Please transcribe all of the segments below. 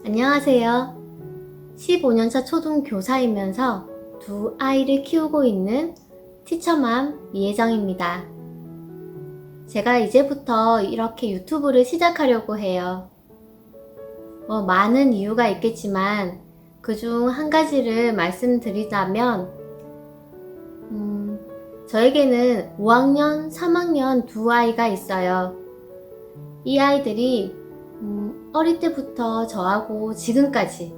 안녕하세요. 15년차 초등교사이면서 두 아이를 키우고 있는 티처맘 이혜정입니다. 제가 이제부터 이렇게 유튜브를 시작하려고 해요. 많은 이유가 있겠지만 그중 한 가지를 말씀드리자면 저에게는 5학년, 3학년 두 아이가 있어요. 이 아이들이 어릴 때부터 저하고 지금까지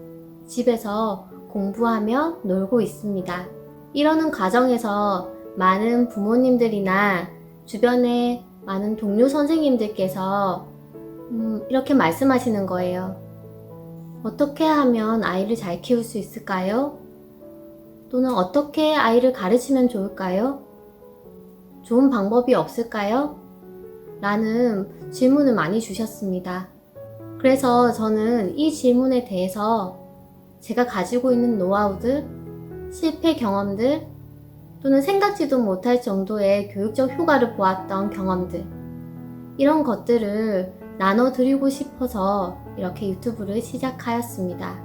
집에서 공부하며 놀고 있습니다. 이러는 과정에서 많은 부모님들이나 주변에 많은 동료 선생님들께서 이렇게 말씀하시는 거예요. 어떻게 하면 아이를 잘 키울 수 있을까요? 또는 어떻게 아이를 가르치면 좋을까요? 좋은 방법이 없을까요? 라는 질문을 많이 주셨습니다. 그래서 저는 이 질문에 대해서 제가 가지고 있는 노하우들, 실패 경험들, 또는 생각지도 못할 정도의 교육적 효과를 보았던 경험들, 이런 것들을 나눠드리고 싶어서 이렇게 유튜브를 시작하였습니다.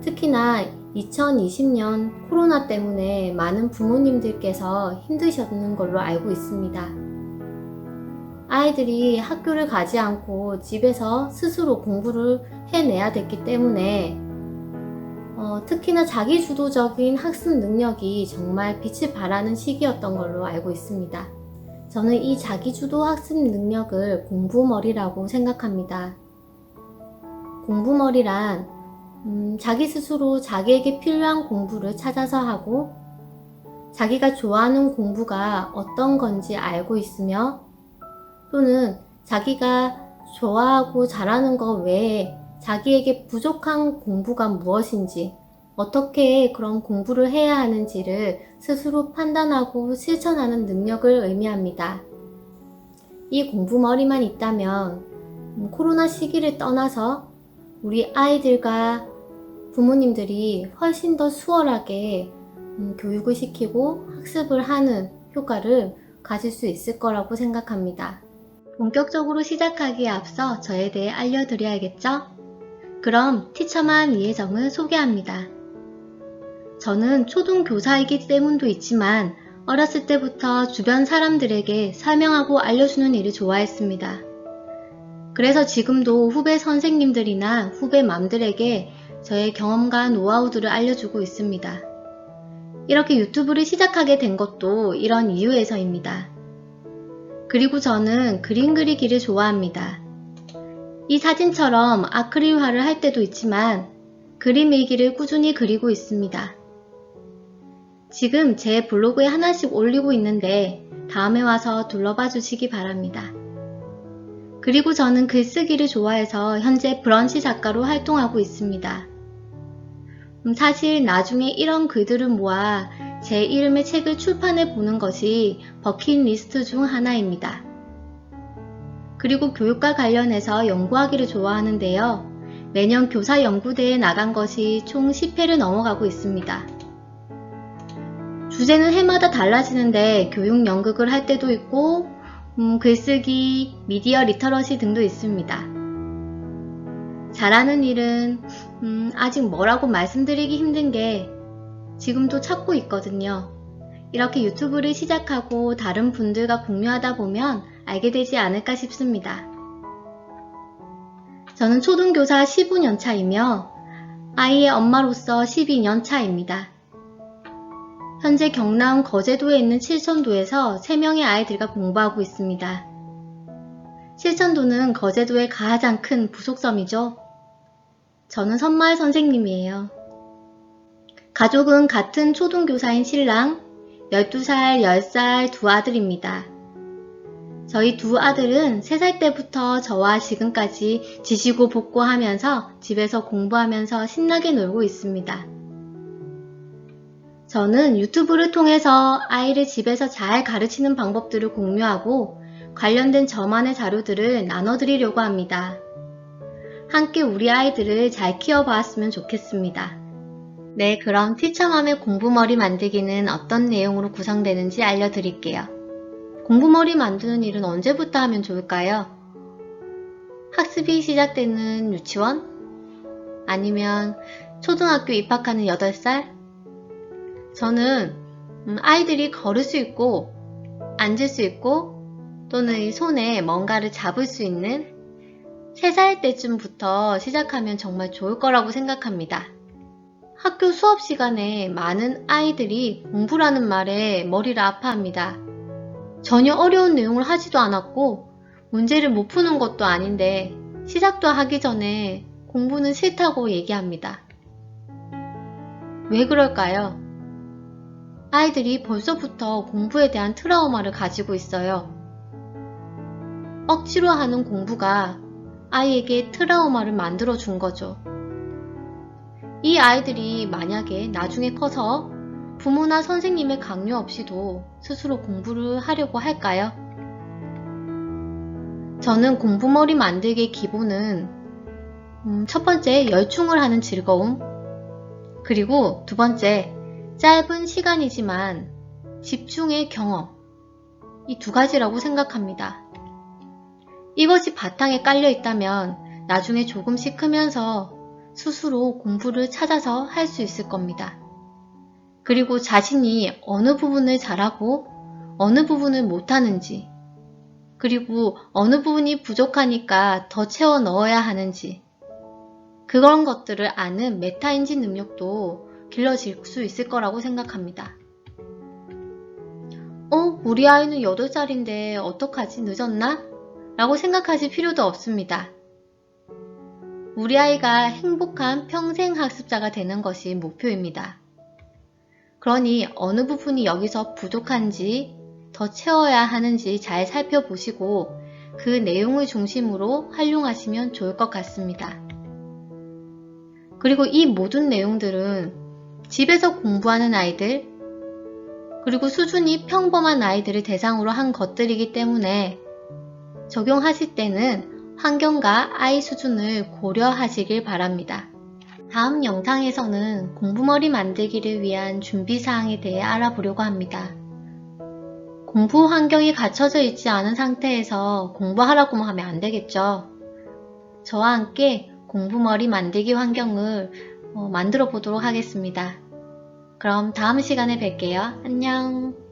특히나 2020년 코로나 때문에 많은 부모님들께서 힘드셨는 걸로 알고 있습니다. 아이들이 학교를 가지 않고 집에서 스스로 공부를 해내야 됐기 때문에 특히나 자기주도적인 학습 능력이 정말 빛을 발하는 시기였던 걸로 알고 있습니다. 저는 이 자기주도 학습 능력을 공부머리라고 생각합니다. 공부머리란 자기 스스로 자기에게 필요한 공부를 찾아서 하고 자기가 좋아하는 공부가 어떤 건지 알고 있으며 또는 자기가 좋아하고 잘하는 것 외에 자기에게 부족한 공부가 무엇인지, 어떻게 그런 공부를 해야 하는지를 스스로 판단하고 실천하는 능력을 의미합니다. 이 공부머리만 있다면 코로나 시기를 떠나서 우리 아이들과 부모님들이 훨씬 더 수월하게 교육을 시키고 학습을 하는 효과를 가질 수 있을 거라고 생각합니다. 본격적으로 시작하기에 앞서 저에 대해 알려드려야겠죠? 그럼 티처맘 이혜정을 소개합니다. 저는 초등교사이기 때문도 있지만 어렸을 때부터 주변 사람들에게 설명하고 알려주는 일을 좋아했습니다. 그래서 지금도 후배 선생님들이나 후배 맘들에게 저의 경험과 노하우들을 알려주고 있습니다. 이렇게 유튜브를 시작하게 된 것도 이런 이유에서입니다. 그리고 저는 그림 그리기를 좋아합니다. 이 사진처럼 아크릴화를 할 때도 있지만 그림 일기를 꾸준히 그리고 있습니다. 지금 제 블로그에 하나씩 올리고 있는데 다음에 와서 둘러봐 주시기 바랍니다. 그리고 저는 글쓰기를 좋아해서 현재 브런치 작가로 활동하고 있습니다. 사실 나중에 이런 글들을 모아 제 이름의 책을 출판해 보는 것이 버킷리스트 중 하나입니다. 그리고 교육과 관련해서 연구하기를 좋아하는데요. 매년 교사 연구대회에 나간 것이 총 10회를 넘어가고 있습니다. 주제는 해마다 달라지는데 교육 연극을 할 때도 있고 글쓰기, 미디어 리터러시 등도 있습니다. 잘하는 일은 아직 뭐라고 말씀드리기 힘든 게 지금도 찾고 있거든요. 이렇게 유튜브를 시작하고 다른 분들과 공유하다 보면 알게 되지 않을까 싶습니다. 저는 초등교사 15년차이며 아이의 엄마로서 12년차입니다. 현재 경남 거제도에 있는 칠천도에서 3명의 아이들과 공부하고 있습니다. 칠천도는 거제도의 가장 큰 부속섬이죠. 저는 선마을 선생님이에요. 가족은 같은 초등교사인 신랑, 12살, 10살 두 아들입니다. 저희 두 아들은 3살 때부터 저와 지금까지 지시고 볶고하면서 집에서 공부하면서 신나게 놀고 있습니다. 저는 유튜브를 통해서 아이를 집에서 잘 가르치는 방법들을 공유하고 관련된 저만의 자료들을 나눠드리려고 합니다. 함께 우리 아이들을 잘 키워보았으면 좋겠습니다. 네, 그럼 티처맘의 공부머리 만들기는 어떤 내용으로 구성되는지 알려드릴게요. 공부머리 만드는 일은 언제부터 하면 좋을까요? 학습이 시작되는 유치원, 아니면 초등학교 입학하는 8살? 저는 아이들이 걸을 수 있고 앉을 수 있고 또는 이 손에 뭔가를 잡을 수 있는 3살 때쯤부터 시작하면 정말 좋을 거라고 생각합니다. 학교 수업 시간에 많은 아이들이 공부라는 말에 머리를 아파합니다. 전혀 어려운 내용을 하지도 않았고 문제를 못 푸는 것도 아닌데 시작도 하기 전에 공부는 싫다고 얘기합니다. 왜 그럴까요? 아이들이 벌써부터 공부에 대한 트라우마를 가지고 있어요. 억지로 하는 공부가 아이에게 트라우마를 만들어 준 거죠. 이 아이들이 만약에 나중에 커서 부모나 선생님의 강요 없이도 스스로 공부를 하려고 할까요? 저는 공부머리 만들기의 기본은 첫 번째, 열중을 하는 즐거움, 그리고 두 번째, 짧은 시간이지만 집중의 경험, 이 2가지라고 생각합니다. 이것이 바탕에 깔려 있다면 나중에 조금씩 크면서 스스로 공부를 찾아서 할 수 있을 겁니다. 그리고 자신이 어느 부분을 잘하고 어느 부분을 못하는지, 그리고 어느 부분이 부족하니까 더 채워 넣어야 하는지, 그런 것들을 아는 메타인지 능력도 길러질 수 있을 거라고 생각합니다. 우리 아이는 8살인데 어떡하지? 늦었나? 라고 생각하실 필요도 없습니다. 우리 아이가 행복한 평생 학습자가 되는 것이 목표입니다. 그러니 어느 부분이 여기서 부족한지 더 채워야 하는지 잘 살펴보시고 그 내용을 중심으로 활용하시면 좋을 것 같습니다. 그리고 이 모든 내용들은 집에서 공부하는 아이들, 그리고 수준이 평범한 아이들을 대상으로 한 것들이기 때문에 적용하실 때는 환경과 아이 수준을 고려하시길 바랍니다. 다음 영상에서는 공부머리 만들기를 위한 준비사항에 대해 알아보려고 합니다. 공부 환경이 갖춰져 있지 않은 상태에서 공부하라고만 하면 안 되겠죠. 저와 함께 공부머리 만들기 환경을 만들어 보도록 하겠습니다. 그럼 다음 시간에 뵐게요. 안녕.